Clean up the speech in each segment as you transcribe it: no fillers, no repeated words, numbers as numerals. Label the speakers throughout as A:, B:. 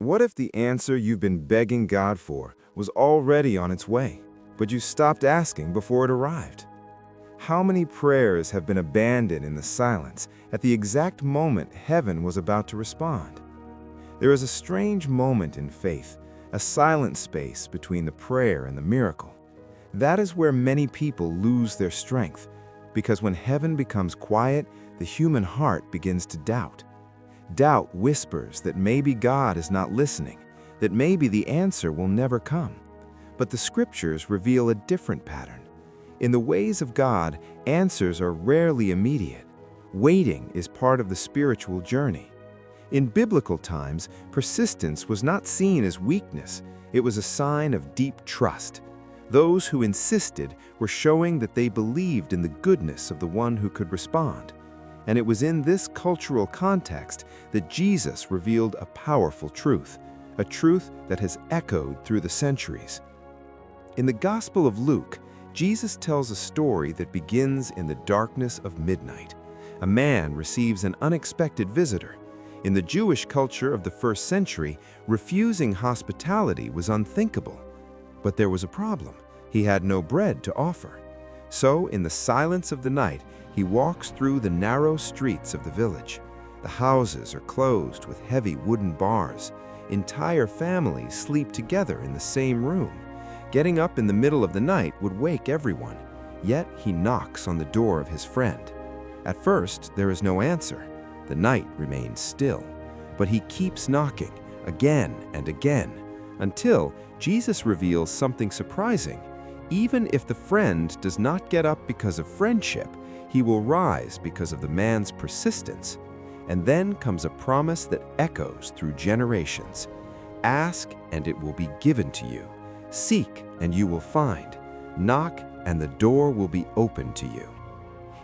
A: What if the answer you've been begging God for was already on its way, but you stopped asking before it arrived? How many prayers have been abandoned in the silence at the exact moment heaven was about to respond? There is a strange moment in faith, a silent space between the prayer and the miracle. That is where many people lose their strength, because when heaven becomes quiet, the human heart begins to doubt. Doubt whispers that maybe God is not listening, that maybe the answer will never come. But the scriptures reveal a different pattern. In the ways of God, answers are rarely immediate. Waiting is part of the spiritual journey. In biblical times, persistence was not seen as weakness. It was a sign of deep trust. Those who insisted were showing that they believed in the goodness of the one who could respond. And it was in this cultural context that Jesus revealed a powerful truth, a truth that has echoed through the centuries. In the Gospel of Luke, Jesus tells a story that begins in the darkness of midnight. A man receives an unexpected visitor. In the Jewish culture of the first century, refusing hospitality was unthinkable. But there was a problem. He had no bread to offer. So, in the silence of the night, he walks through the narrow streets of the village. The houses are closed with heavy wooden bars. Entire families sleep together in the same room. Getting up in the middle of the night would wake everyone. Yet he knocks on the door of his friend. At first, there is no answer. The night remains still. But he keeps knocking again and again until Jesus reveals something surprising. Even if the friend does not get up because of friendship, he will rise because of the man's persistence. And then comes a promise that echoes through generations. Ask, and it will be given to you. Seek, and you will find. Knock, and the door will be opened to you.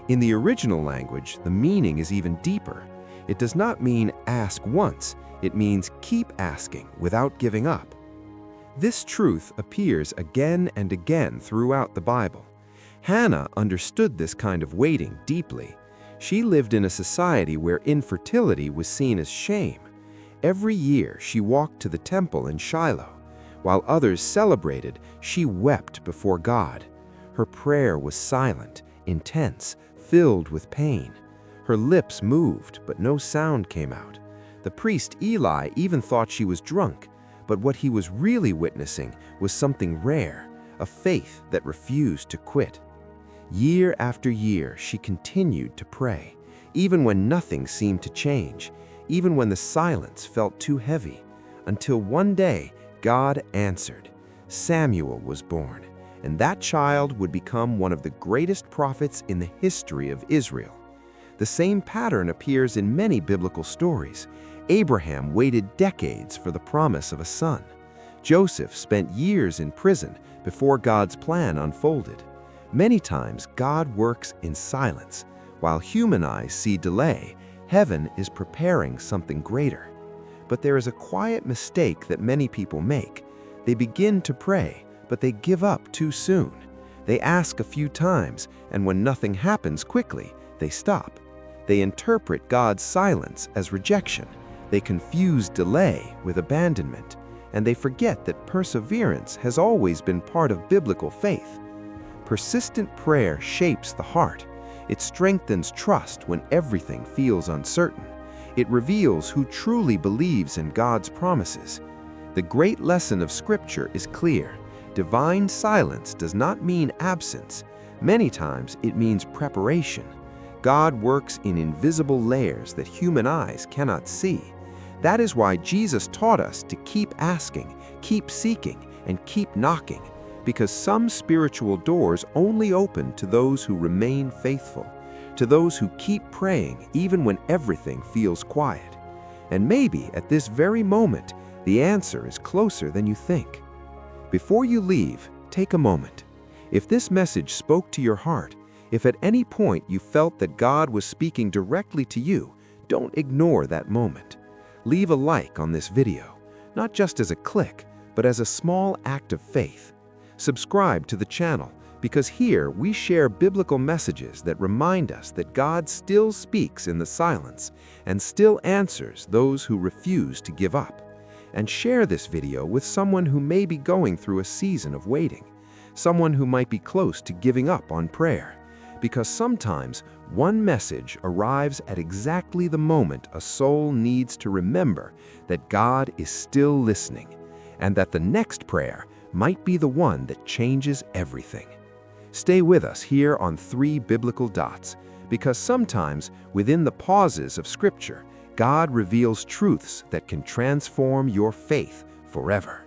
A: In the original language, the meaning is even deeper. It does not mean ask once. It means keep asking without giving up. This truth appears again and again throughout the Bible. Hannah understood this kind of waiting deeply. She lived in a society where infertility was seen as shame. Every year she walked to the temple in Shiloh. While others celebrated, she wept before God. Her prayer was silent, intense, filled with pain. Her lips moved, but no sound came out. The priest Eli even thought she was drunk, but what he was really witnessing was something rare, a faith that refused to quit. Year after year, she continued to pray, even when nothing seemed to change, even when the silence felt too heavy, until one day, God answered. Samuel was born, and that child would become one of the greatest prophets in the history of Israel. The same pattern appears in many biblical stories. Abraham waited decades for the promise of a son. Joseph spent years in prison before God's plan unfolded. Many times, God works in silence. While human eyes see delay, heaven is preparing something greater. But there is a quiet mistake that many people make. They begin to pray, but they give up too soon. They ask a few times, and when nothing happens quickly, they stop. They interpret God's silence as rejection. They confuse delay with abandonment, and they forget that perseverance has always been part of biblical faith. Persistent prayer shapes the heart. It strengthens trust when everything feels uncertain. It reveals who truly believes in God's promises. The great lesson of Scripture is clear. Divine silence does not mean absence. Many times it means preparation. God works in invisible layers that human eyes cannot see. That is why Jesus taught us to keep asking, keep seeking, and keep knocking, because some spiritual doors only open to those who remain faithful, to those who keep praying even when everything feels quiet. And maybe at this very moment, the answer is closer than you think. Before you leave, take a moment. If this message spoke to your heart, if at any point you felt that God was speaking directly to you, don't ignore that moment. Leave a like on this video, not just as a click, but as a small act of faith. Subscribe to the channel, because here we share biblical messages that remind us that God still speaks in the silence and still answers those who refuse to give up.
B: and share this video with someone who may be going through a season of waiting, someone who might be close to giving up on prayer. Because sometimes one message arrives at exactly the moment a soul needs to remember that God is still listening, and that the next prayer might be the one that changes everything. Stay with us here on 3 Biblical Dots, because sometimes within the pauses of Scripture, God reveals truths that can transform your faith forever.